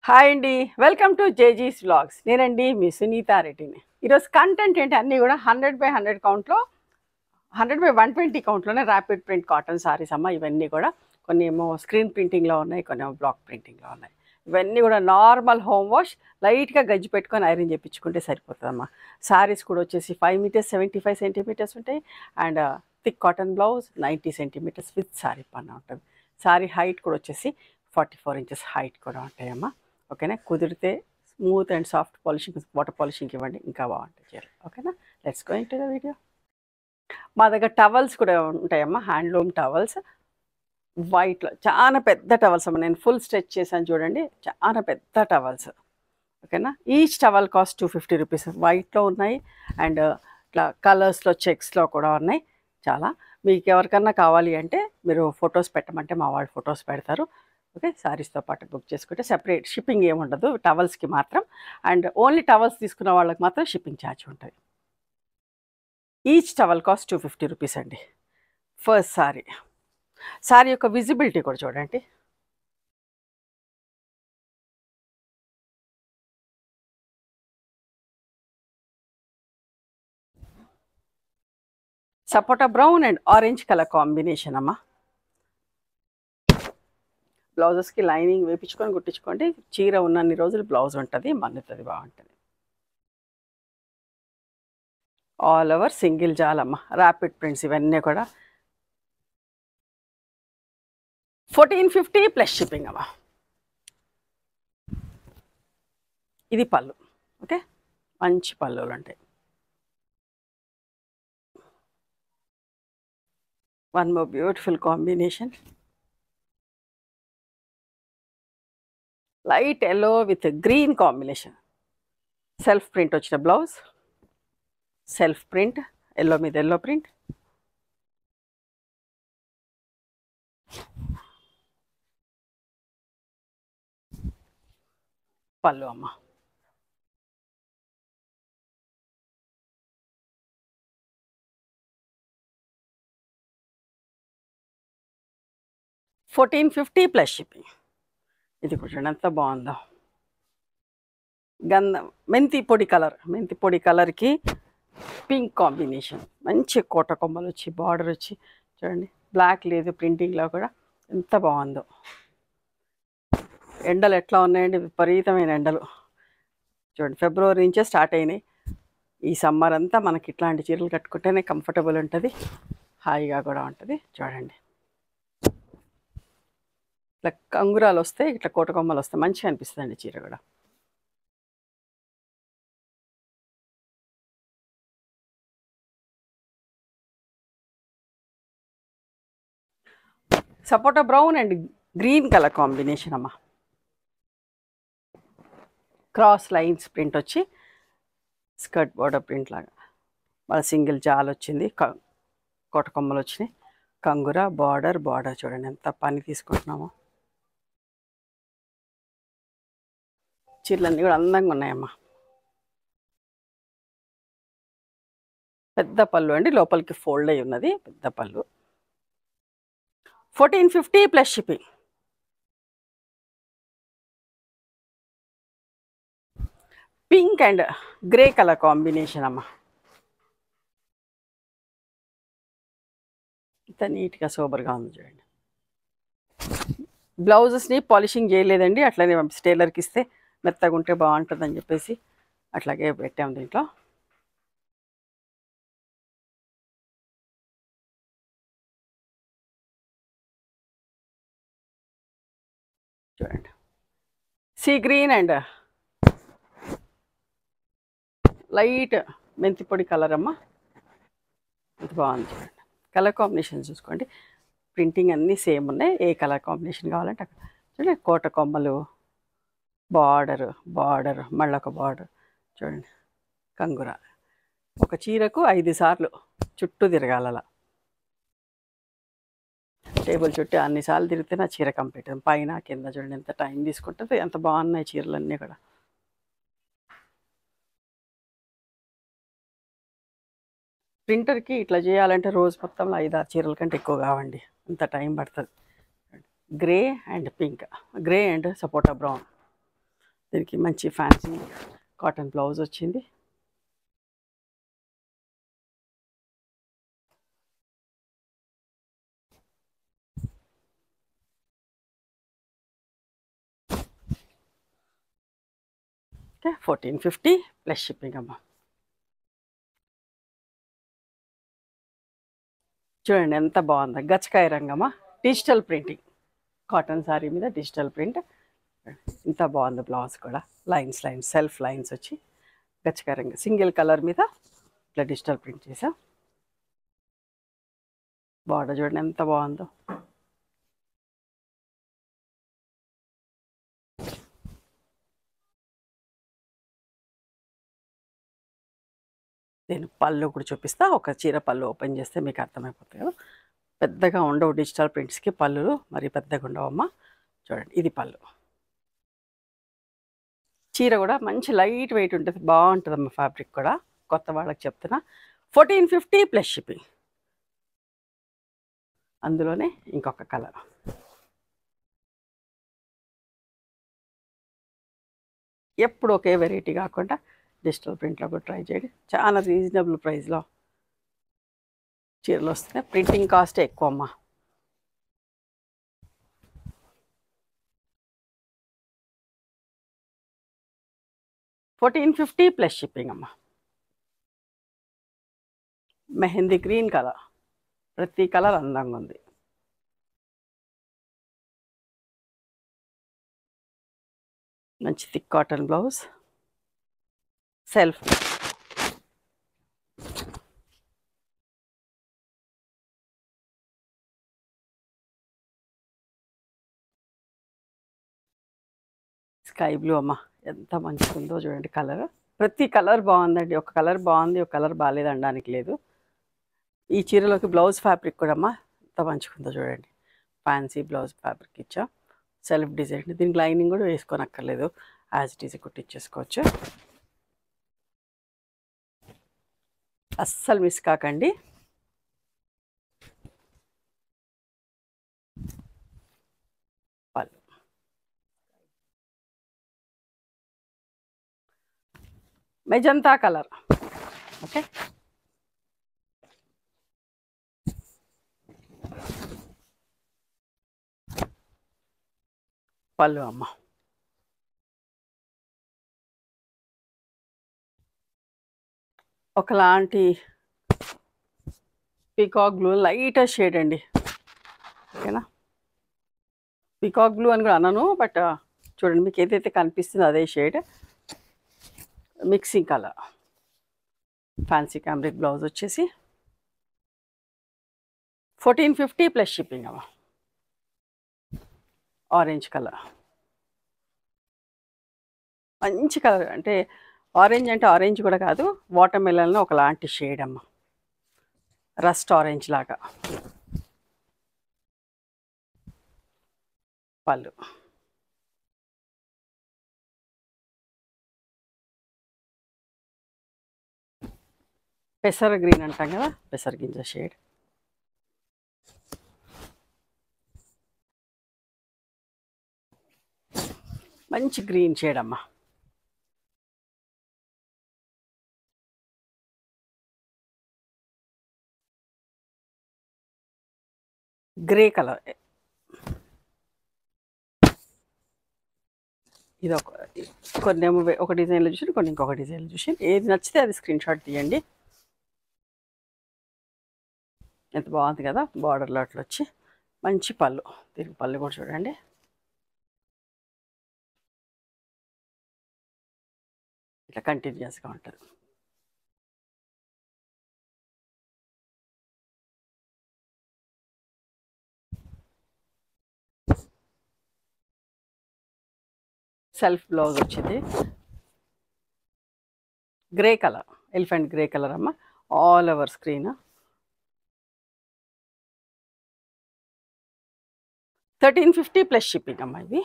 Hi అండి, welcome to జేజీస్ vlogs. నేనండి మీ సునీతా రెడ్డిని. ఈరోజు కంటెంట్ ఏంటి అన్నీ కూడా 100/100 కౌంట్లో, 100/120 కౌంట్లోనే ర్యాపిడ్ ప్రింట్ కాటన్ సారీస్ అమ్మ. ఇవన్నీ కూడా కొన్ని ఏమో స్క్రీన్ ప్రింటింగ్లో ఉన్నాయి, కొన్ని ఏమో బ్లాక్ ప్రింటింగ్లో ఉన్నాయి. ఇవన్నీ కూడా నార్మల్ హోమ్ వాష్, లైట్గా గజ్జి పెట్టుకొని ఐరన్ చేయించుకుంటే సరిపోతుందమ్మా. సారీస్ కూడా వచ్చేసి 5 మీటర్స్ 75 సెంటీమీటర్స్ ఉంటాయి. And thick cotton blouse 90 centimetres with sari పన్న ఉంటుంది. సారీ హైట్ కూడా వచ్చేసి 44 ఇంచెస్ హైట్ కూడా ఉంటాయమ్మా. ఓకేనా, కుదిరితే smooth and soft polishing, water polishing ఇవ్వండి, ఇంకా బాగుంటాయి చీరలు. ఓకేనా, let's go into the video. మా దగ్గర టవల్స్ కూడా ఉంటాయమ్మా, హ్యాండ్లూమ్ టవల్స్ వైట్లో. చాలా పెద్ద టవల్స్ అమ్మ, నేను ఫుల్ స్ట్రెచ్ చేశాను చూడండి, చాలా పెద్ద టవల్స్. ఓకేనా, ఈచ్ టవల్ కాస్ట్ 250 రూపీస్. వైట్లో ఉన్నాయి అండ్ ఇట్లా కలర్స్లో చెక్స్లో కూడా ఉన్నాయి. చాలా మీకు ఎవరికన్నా కావాలి అంటే మీరు ఫొటోస్ పెట్టమంటే మా వాళ్ళు ఫొటోస్ పెడతారు. ఓకే, సారీస్తో పాటు బుక్ చేసుకుంటే సెపరేట్ షిప్పింగ్ ఏముండదు టవల్స్కి మాత్రం. అండ్ ఓన్లీ టవల్స్ తీసుకున్న వాళ్ళకి మాత్రం షిప్పింగ్ ఛార్జ్ ఉంటుంది. ఈచ్ టవల్ కాస్ట్ 250 రూపీస్ అండి. ఫస్ట్ సారీ యొక్క విజిబిలిటీ కూడా చూడండి. Sapota brown and orange colour combination అమ్మా. బ్లౌజెస్కి లైనింగ్ వేయించుకొని కుట్టించుకోండి. చీర ఉన్నన్ని రోజులు బ్లౌజ్ ఉంటుంది, మన్నుతుంది, బాగుంటుంది. ఆల్ ఓవర్ సింగిల్ జాలమ్మ, ర్యాపిడ్ ప్రింట్స్ ఇవన్నీ కూడా 1450 ప్లస్ షిప్పింగ్ అమ్మా. ఇది పళ్ళు. ఓకే, మంచి పళ్ళులు ఉంటాయి. One more beautiful combination, light yellow with green combination. Self print వచ్చిన బ్లౌజ్, సెల్ఫ్ ప్రింట్, ఎల్లో మీద ఎల్లో ప్రింట్. పళ్ళు అమ్మ. $1450 ప్లస్ షిప్పింగ్. ఇది కూడా ఎంత బాగుందో, గంధం మెంతి పొడి కలర్కి పింక్ కాంబినేషన్. మంచి కోట కొమ్మలు వచ్చి బార్డర్ వచ్చి చూడండి, బ్లాక్ లేదు ప్రింటింగ్లో కూడా, ఎంత బాగుందో. ఎండలు ఎట్లా ఉన్నాయండి, విపరీతమైన ఎండలు చూడండి. ఫిబ్రవరి నుంచే స్టార్ట్ అయినాయి. ఈ సమ్మర్ అంతా మనకి ఇట్లాంటి చీరలు కట్టుకుంటేనే కంఫర్టబుల్ ఉంటుంది, హాయిగా కూడా ఉంటుంది. చూడండి, ఇట్లా కంగురాలు వస్తాయి, ఇట్లా కోట కొమ్మలు వస్తాయి, మంచిగా అనిపిస్తుంది అండి చీర కూడా. Sapota brown and green colour combination అమ్మ. క్రాస్ లైన్స్ ప్రింట్ వచ్చి స్కర్ట్ బోర్డర్ ప్రింట్ లాగా, మళ్ళీ సింగిల్ జాల్ వచ్చింది, కోట కొమ్మలు వచ్చినాయి, కంగుర బార్డర్ చూడండి ఎంత పని తీసుకుంటున్నామో. చీరలన్నీ కూడా అందంగా ఉన్నాయమ్మా. పెద్ద పళ్ళు అండి, లోపలికి ఫోల్డ్ అయి ఉన్నది, పెద్ద పళ్ళు. 1450 plus shipping. Pink and grey colour combination అమ్మ. ఇంత నీట్గా సూపర్గా ఉంది చూడండి. బ్లౌజెస్ని పాలిషింగ్ చేయలేదండి, అట్లనే టైలర్కి ఇస్తే మెత్తగా ఉంటే బాగుంటుందని చెప్పేసి అట్లాగే పెట్టాము దీంట్లో. చూడండి, సీ గ్రీన్ అండ్ లైట్ మెంతి పొడి కలర్ అమ్మ. ఇది బాగుంది చూడండి. కలర్ కాంబినేషన్ చూసుకోండి, ప్రింటింగ్ అన్నీ సేమ్ ఉన్నాయి. ఏ కలర్ కాంబినేషన్ కావాలంటే అక్కడ చూడండి. కోట కొమ్మలు, బార్డర్ మళ్ళీ ఒక బార్డర్ చూడండి, కంగుర. ఒక చీరకు 5 సార్లు చుట్టూ తిరగాల, టేబుల్ చుట్టూ అన్నిసార్లు తిరిగితే నా చీర కంప్లీట్. పైన కింద చూడండి ఎంత టైం తీసుకుంటుంది, ఎంత బాగున్నాయి చీరలన్నీ కూడా. ప్రింటర్కి ఇట్లా చేయాలంటే రోజు మొత్తంలో 5-6 చీరల కంటే ఎక్కువ కావండి, అంత టైం పడుతుంది. Grey and pink, grey and sapota brown. దీనికి మంచి ఫ్యాన్సీ కాటన్ బ్లౌజ్ వచ్చింది. ఓకే, 1450 ప్లస్ షిప్పింగ్ అమ్మ. చూడండి ఎంత బాగుందో, గచ్చకాయ రంగమ్మా, డిజిటల్ ప్రింటింగ్, కాటన్ శారీ మీద డిజిటల్ ప్రింట్. ఇంత బాగుంది బ్లౌజ్ కూడా, లైన్స్ లైన్స్ సెల్ఫ్ లైన్స్ వచ్చి గచ్చకాయ రంగు సింగిల్ కలర్ మీద ఇట్లా డిజిటల్ ప్రింట్ చేసా. బార్డర్ చూడండి ఎంత బాగుందో. నేను పళ్ళు కూడా చూపిస్తా. ఒక చీర పళ్ళు ఓపెన్ చేస్తే మీకు అర్థమైపోతుంది కదా. పెద్దగా ఉండవు డిజిటల్ ప్రింట్స్కి పళ్ళులు, మరి పెద్దగా ఉండవమ్మా. చూడండి ఇది పళ్ళు. చీర కూడా మంచి లైట్ వెయిట్ ఉంటుంది, బాగుంటుందమ్మా. ఫ్యాబ్రిక్ కూడా కొత్త వాళ్ళకి చెప్తున్నా. 1450 ప్లస్ షిప్పింగ్. అందులోనే ఇంకొక కలర్. ఎప్పుడు ఒకే వెరైటీ కాకుండా డిజిటల్ ప్రింట్లో కూడా ట్రై చేయండి. చాలా రీజనబుల్ ప్రైస్లో చీరలు వస్తున్నాయి. ప్రింటింగ్ కాస్ట్ ఎక్కువ అమ్మా. $1450 ప్లస్ షిప్పింగ్ అమ్మా. మెహందీ గ్రీన్ కలర్, ప్రతి కలర్ అందంగా ఉంది. మంచి thick cotton blouse, self. Sky blue అమ్మ, ఎంత మంచిగా ఉందో చూడండి కలర్. ప్రతి కలర్ బాగుందండి. ఒక కలర్ బాగుంది, ఒక కలర్ బాగాలేదు అనడానికి లేదు. ఈ చీరలోకి బ్లౌజ్ ఫ్యాబ్రిక్ కూడా అమ్మ ఎంత మంచిగా ఉందో చూడండి. ఫ్యాన్సీ బ్లౌజ్ ఫ్యాబ్రిక్ ఇచ్చా, సెల్ఫ్ డిజైన్. దీనికి లైనింగ్ కూడా వేసుకోనక్కర్లేదు, యాజ్ ఇట్ ఈజ్ కుట్టించేసుకోవచ్చు. అస్సలు మిస్ కాకండి. పళ్ళు మెజంతా కలర్. ఓకే, పళ్ళు అమ్మ. ఒకలాంటి పీకాక్ బ్లూ, లైట్ షేడ్ అండి. ఓకేనా, పీకాక్ బ్లూ అని కూడా అన్నాను, బట్ చూడండి మీకు ఏదైతే కనిపిస్తుందో అదే shade, mixing colour. Fancy cambric blouse వచ్చేసి 1450 ప్లస్ షిప్పింగ్ అమ్మ. ఆరెంజ్ కలర్, మంచి కలర్. అంటే ఆరెంజ్ అంటే ఆరెంజ్ కూడా కాదు, వాటర్ మెలన్లో ఒకలాంటి షేడ్ అమ్మ, రస్ట్ ఆరెంజ్ లాగా. పళ్ళు పెసర గ్రీన్ అంటాం కదా, పెసర గింజ షేడ్. మంచి గ్రీన్ షేడ్ అమ్మ. Grey colour. ఇది కొన్ని ఏమో ఒక డిజైన్లో చూసి, కొన్ని ఇంకొక డిజైన్లో చూసి, ఏది నచ్చితే అది స్క్రీన్ షాట్ తీయండి. ఎంత బాగుంది కదా, బార్డర్లో అట్లా వచ్చి మంచి పళ్ళు. దీనికి పళ్ళు కూడా చూడండి. ఇట్లా కంటిన్యూస్గా ఉంటుంది. సెల్ఫ్ బ్లౌజ్ వచ్చింది, grey colour, elephant grey colour అమ్మ, all over screen. 1350 plus shipping అమ్మ. ఇది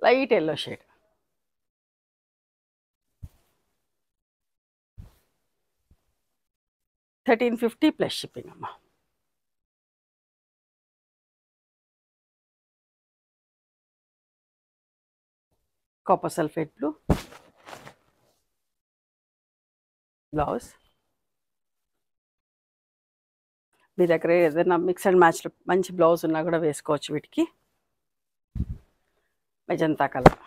light yellow shade. $1350 plus shipping అమ్మ. Copper sulphate blue blouse. మీ దగ్గర ఏదైనా మిక్స్ అండ్ మ్యాచ్లో మంచి బ్లౌజ్ ఉన్నా కూడా వేసుకోవచ్చు వీటికి. మెజంతా కలర్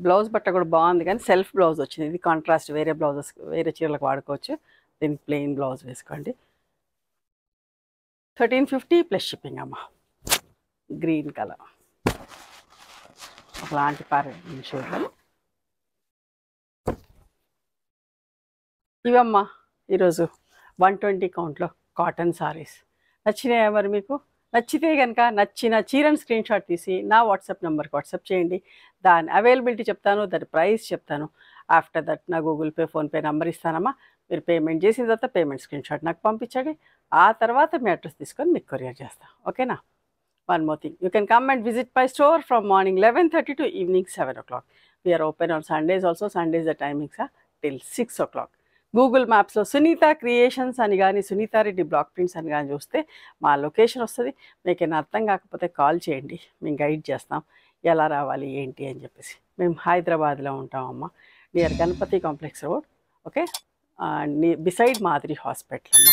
బ్లౌజ్ బట్ట కూడా బాగుంది, కానీ సెల్ఫ్ బ్లౌజ్ వచ్చింది. ఇది కాంట్రాస్ట్, వేరే బ్లౌజెస్ వేరే చీరలకు వాడుకోవచ్చు. దీనికి ప్లెయిన్ బ్లౌజ్ వేసుకోండి. 1350 ప్లస్ షిప్పింగ్ అమ్మ. గ్రీన్ కలర్ ఒకలాంటి ప్యారెట్ షేడ్లు ఇవమ్మా. ఈరోజు 120 కౌంట్లో కాటన్ సారీస్ నచ్చినాయా? మరి మీకు నచ్చితే కనుక నచ్చిన చీరను స్క్రీన్ షాట్ తీసి నా వాట్సాప్ నెంబర్కి వాట్సాప్ చేయండి. దాని అవైలబిలిటీ చెప్తాను, దాని ప్రైస్ చెప్తాను. ఆఫ్టర్ దట్ నా గూగుల్ పే, ఫోన్పే నెంబర్ ఇస్తానమ్మా. మీరు పేమెంట్ చేసిన తర్వాత పేమెంట్ స్క్రీన్ షాట్ నాకు పంపించండి. ఆ తర్వాత మీ అడ్రస్ తీసుకొని మీకు కొరియర్ చేస్తాను. ఓకేనా? One more thing, you can come and visit my store from morning 11:30 to evening 7 o'clock. We are open on Sundays also. Sundays the timings are till 6 o'clock. Google మ్యాప్స్లో Sunitha creations అని కానీ Sunitha Reddy block prints అని కానీ చూస్తే మా location వస్తుంది. మీకు ఏమైనా అర్థం కాకపోతే కాల్ చేయండి, మేము గైడ్ చేస్తాం ఎలా రావాలి ఏంటి అని చెప్పేసి. మేము హైదరాబాద్లో ఉంటామమ్మ, near Ganapathi complex road. Okay, beside మాదిరి హాస్పిటల్ అమ్మ.